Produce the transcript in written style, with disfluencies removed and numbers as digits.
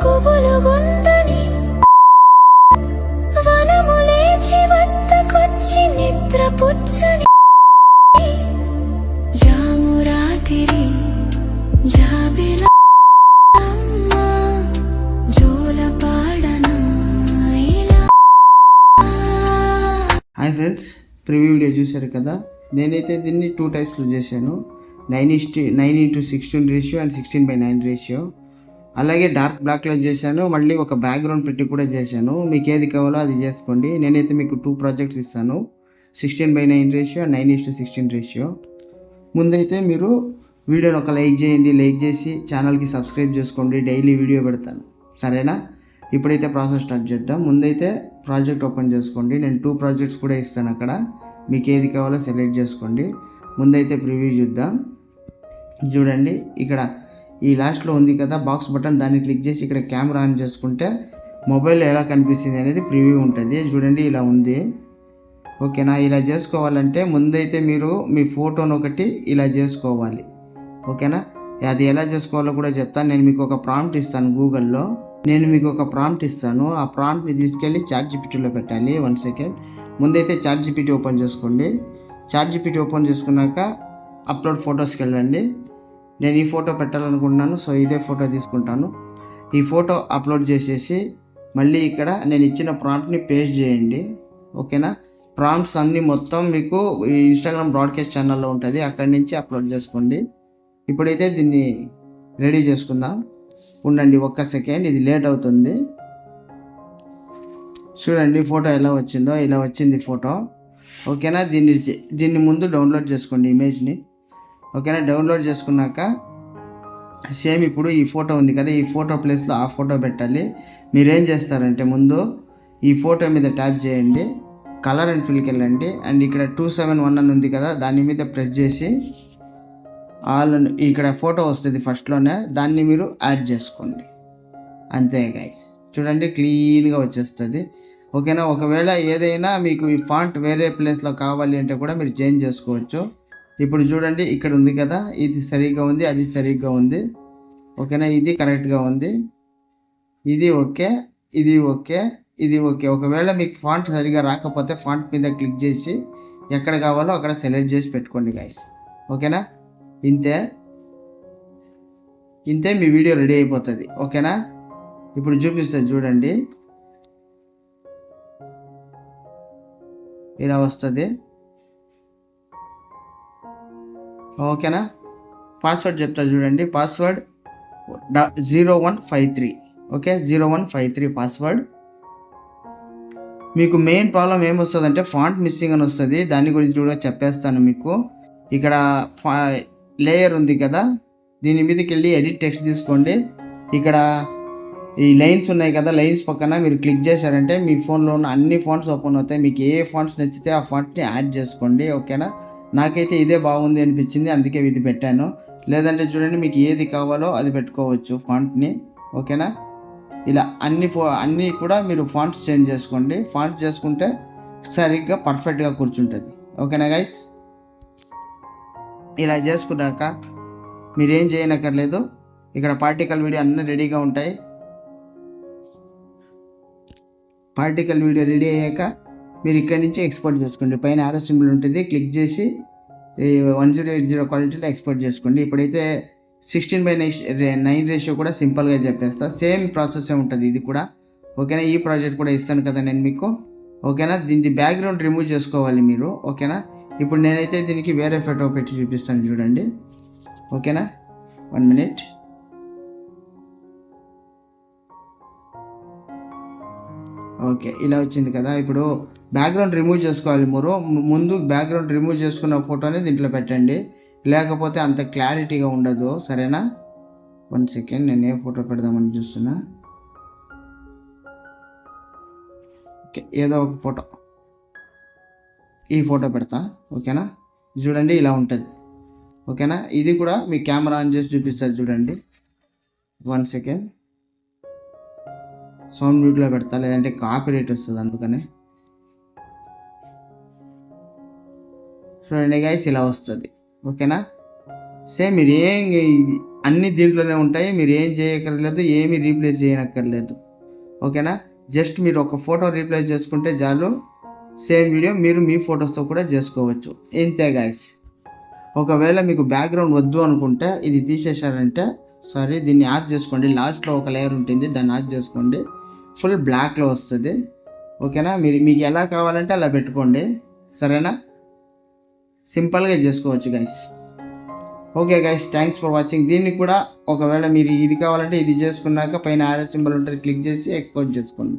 గుబులుగుందని వనములేచి వద్దకొచ్చి నిద్ర పుచ్చని జామురాతిరి జాబిల hi friends, preview video చూశారు కదా. నేనైతే దీన్ని 2 టైప్స్లో చేశాను. 9:16 రేషియో అండ్ 16:9 రేషియో. అలాగే డార్క్ బ్లాక్లో చేశాను, మళ్ళీ ఒక బ్యాక్గ్రౌండ్ పెట్టి కూడా చేశాను. మీకు ఏది కావాలో అది చేసుకోండి. నేనైతే మీకు 2 ప్రాజెక్ట్స్ ఇస్తాను, 16:9 రేషియో అండ్ 9:16 రేషియో. ముందైతే మీరు వీడియోని ఒక లైక్ చేయండి, లైక్ చేసి ఛానల్కి సబ్స్క్రైబ్ చేసుకోండి. డైలీ వీడియో పెడతాను, సరేనా? ఇప్పుడైతే ప్రాసెస్ స్టార్ట్ చేద్దాం. ముందైతే ప్రాజెక్ట్ ఓపెన్ చేసుకోండి. నేను 2 ప్రాజెక్ట్స్ కూడా ఇస్తాను అక్కడ. మీకు ఏది కావాలో సెలెక్ట్ చేసుకోండి. ముందైతే ప్రివ్యూ చూద్దాం. చూడండి, ఇక్కడ ఈ లాస్ట్లో ఉంది కదా బాక్స్ బటన్, దాన్ని క్లిక్ చేసి ఇక్కడ కెమెరా ఆన్ చేసుకుంటే మొబైల్లో ఎలా కనిపిస్తుంది అనేది ప్రివ్యూ ఉంటుంది. చూడండి, ఇలా ఉంది. ఓకేనా? ఇలా చేసుకోవాలంటే ముందైతే మీరు మీ ఫోటోను ఒకటి ఇలా చేసుకోవాలి. ఓకేనా? అది ఎలా చేసుకోవాలో కూడా చెప్తాను. నేను మీకు ఒక ప్రాంప్ట్ ఇస్తాను గూగుల్లో. ఆ ప్రాంప్ట్ని తీసుకెళ్ళి ChatGPTలో పెట్టాలి. 1 సెకండ్. ముందైతే ChatGPT ఓపెన్ చేసుకోండి. ChatGPT ఓపెన్ చేసుకున్నాక అప్లోడ్ ఫొటోస్కి వెళ్ళండి. నేను ఈ ఫోటో పెట్టాలనుకుంటున్నాను, సో ఇదే ఫోటో తీసుకుంటాను. ఈ ఫోటో అప్లోడ్ చేసేసి మళ్ళీ ఇక్కడ నేను ఇచ్చిన ప్రాంప్ట్ని పేస్ట్ చేయండి. ఓకేనా? ప్రాంప్ట్స్ అన్నీ మొత్తం మీకు ఇన్స్టాగ్రామ్ బ్రాడ్కాస్ట్ ఛానల్లో ఉంటుంది, అక్కడి నుంచి అప్లోడ్ చేసుకోండి. ఇప్పుడైతే దీన్ని రెడీ చేసుకుందాం. ఉండండి ఒక్క సెకండ్, ఇది లేట్ అవుతుంది. చూడండి ఫోటో ఎలా వచ్చిందో, ఇలా వచ్చింది ఫోటో. ఓకేనా? దీన్ని ముందు డౌన్లోడ్ చేసుకోండి ఇమేజ్ని. ఓకేనా? డౌన్లోడ్ చేసుకున్నాక సేమ్ ఇప్పుడు ఈ ఫోటో ఉంది కదా, ఈ ఫోటో ప్లేస్లో ఆ ఫోటో పెట్టాలి. మీరేం చేస్తారంటే ముందు ఈ ఫోటో మీద ట్యాప్ చేయండి, కలర్ అండ్ ఫిల్కి వెళ్ళండి. అండ్ ఇక్కడ 271 అని ఉంది కదా, దాని మీద ప్రెస్ చేసి ఇక్కడ ఫోటో వస్తుంది ఫస్ట్లోనే, దాన్ని మీరు యాడ్ చేసుకోండి. అంతే గైస్, చూడండి క్లీన్గా వచ్చేస్తుంది. ఓకేనా? ఒకవేళ ఏదైనా మీకు ఈ ఫాంట్ వేరే ప్లేస్లో కావాలి అంటే కూడా మీరు చేంజ్ చేసుకోవచ్చు. ఇప్పుడు చూడండి, ఇక్కడ ఉంది కదా, ఇది సరిగ్గా ఉంది, అది సరిగ్గా ఉంది. ఓకేనా? ఇది కరెక్ట్గా ఉంది, ఇది ఓకే, ఇది ఓకే, ఇది ఓకే. ఒకవేళ మీకు ఫాంట్ సరిగ్గా రాకపోతే ఫాంట్ మీద క్లిక్ చేసి ఎక్కడ కావాలో అక్కడ సెలెక్ట్ చేసి పెట్టుకోండి గైస్. ఓకేనా? ఇంతే మీ వీడియో రెడీ అయిపోతుంది. ఓకేనా? ఇప్పుడు చూపిస్తుంది చూడండి, ఇలా వస్తుంది. ఓకేనా? పాస్వర్డ్ చెప్తా చూడండి. పాస్వర్డ్ 0153. Okay, 0153 password. మీకు మెయిన్ ప్రాబ్లం ఏమొస్తుందంటే ఫాంట్ మిస్సింగ్ అని వస్తుంది. దాని గురించి కూడా చెప్పేస్తాను మీకు. ఇక్కడ లేయర్ ఉంది కదా, దీని మీదకి వెళ్ళి ఎడిట్ టెక్స్ట్ తీసుకోండి. ఇక్కడ ఈ లైన్స్ ఉన్నాయి కదా, లైన్స్ పక్కన మీరు క్లిక్ చేశారంటే మీ ఫోన్లో ఉన్న అన్ని ఫాంట్స్ ఓపెన్ అవుతాయి. మీకు ఏ ఫాంట్స్ నచ్చితే ఆ ఫాంట్ని యాడ్ చేసుకోండి. ఓకేనా? నాకైతే ఇదే బాగుంది అనిపించింది, అందుకే ఇది పెట్టాను. లేదంటే చూడండి, మీకు ఏది కావాలో అది పెట్టుకోవచ్చు ఫాంట్ని. ఓకేనా? ఇలా అన్నీ కూడా మీరు ఫాంట్స్ చేంజ్ చేసుకోండి. ఫాంట్స్ చేసుకుంటే సరిగ్గా పర్ఫెక్ట్గా కూర్చుంటుంది. ఓకేనా గైస్? ఇలా చేసుకున్నాక మీరేం చేయనక్కర్లేదు. ఇక్కడ పార్టికల్ వీడియో అన్నీ రెడీగా ఉంటాయి. పార్టికల్ వీడియో రెడీ అయ్యాక మీరు ఇక్కడి నుంచి ఎక్స్పోర్ట్ చేసుకోండి. పైన ఆరో సింబల్ ఉంటుంది, క్లిక్ చేసి 1080 క్వాలిటీలో ఎక్స్పోర్ట్ చేసుకోండి. ఇప్పుడైతే 16:9 రేషియో కూడా సింపుల్గా చెప్పేస్తా. సేమ్ ప్రాసెస్ ఉంటుంది ఇది కూడా. ఓకేనా? ఈ ప్రాజెక్ట్ కూడా ఇస్తాను కదా నేను మీకు. ఓకేనా? దీన్ని బ్యాక్గ్రౌండ్ రిమూవ్ చేసుకోవాలి మీరు. ఓకేనా? ఇప్పుడు నేనైతే దీనికి వేరే ఫోటో పెట్టి చూపిస్తాను చూడండి. ఓకేనా? 1 మినిట్. ఓకే, ఇలా వచ్చింది కదా. ఇప్పుడు బ్యాక్గ్రౌండ్ రిమూవ్ చేసుకోవాలి మీరు. ముందు బ్యాక్గ్రౌండ్ రిమూవ్ చేసుకున్న ఫోటోని దీంట్లో పెట్టండి, లేకపోతే అంత క్లారిటీగా ఉండదు. సరేనా? 1 సెకండ్, నేను ఏ ఫోటో పెడదామని చూస్తున్నా. ఓకే, ఏదో ఒక ఫోటో, ఈ ఫోటో పెడతా. ఓకేనా? చూడండి, ఇలా ఉంటుంది. ఓకేనా? ఇది కూడా మీ కెమెరా ఆన్ చేసి చూపిస్తుంది చూడండి. 1 సెకండ్, సౌండ్ మ్యూట్లో పెడతా, లేదంటే కాపీరైట్ వస్తుంది, అందుకనే. చూడండి గైస్, ఇలా వస్తుంది. ఓకేనా? సేమ్ మీరు అన్నీ దీంట్లోనే ఉంటాయి. మీరు ఏం చేయక్కర్లేదు, ఏమీ రీప్లేస్ చేయనక్కర్లేదు. ఓకేనా? జస్ట్ మీరు ఒక ఫోటో రీప్లేస్ చేసుకుంటే చాలు. సేమ్ వీడియో మీరు మీ ఫొటోస్తో కూడా చేసుకోవచ్చు. ఇంతే గైస్. ఒకవేళ మీకు బ్యాక్గ్రౌండ్ వద్దు అనుకుంటే ఇది తీసేశారంటే దీన్ని ఆఫ్ చేసుకోండి. లాస్ట్లో ఒక లేయర్ ఉంటుంది, దాన్ని ఆఫ్ చేసుకోండి. ఫుల్ బ్లాక్లో వస్తుంది. ఓకేనా? మీకు ఎలా కావాలంటే అలా పెట్టుకోండి. సరేనా? సింపుల్గా చేసుకోవచ్చు guys. Okay guys, thanks for watching. దీన్ని కూడా ఒకవేళ మీరు ఇది కావాలంటే ఇది చేసుకున్నాక పైన ఆరో సింబల్ ఉంటుంది, క్లిక్ చేసి ఎక్స్పోర్ట్ చేసుకోండి.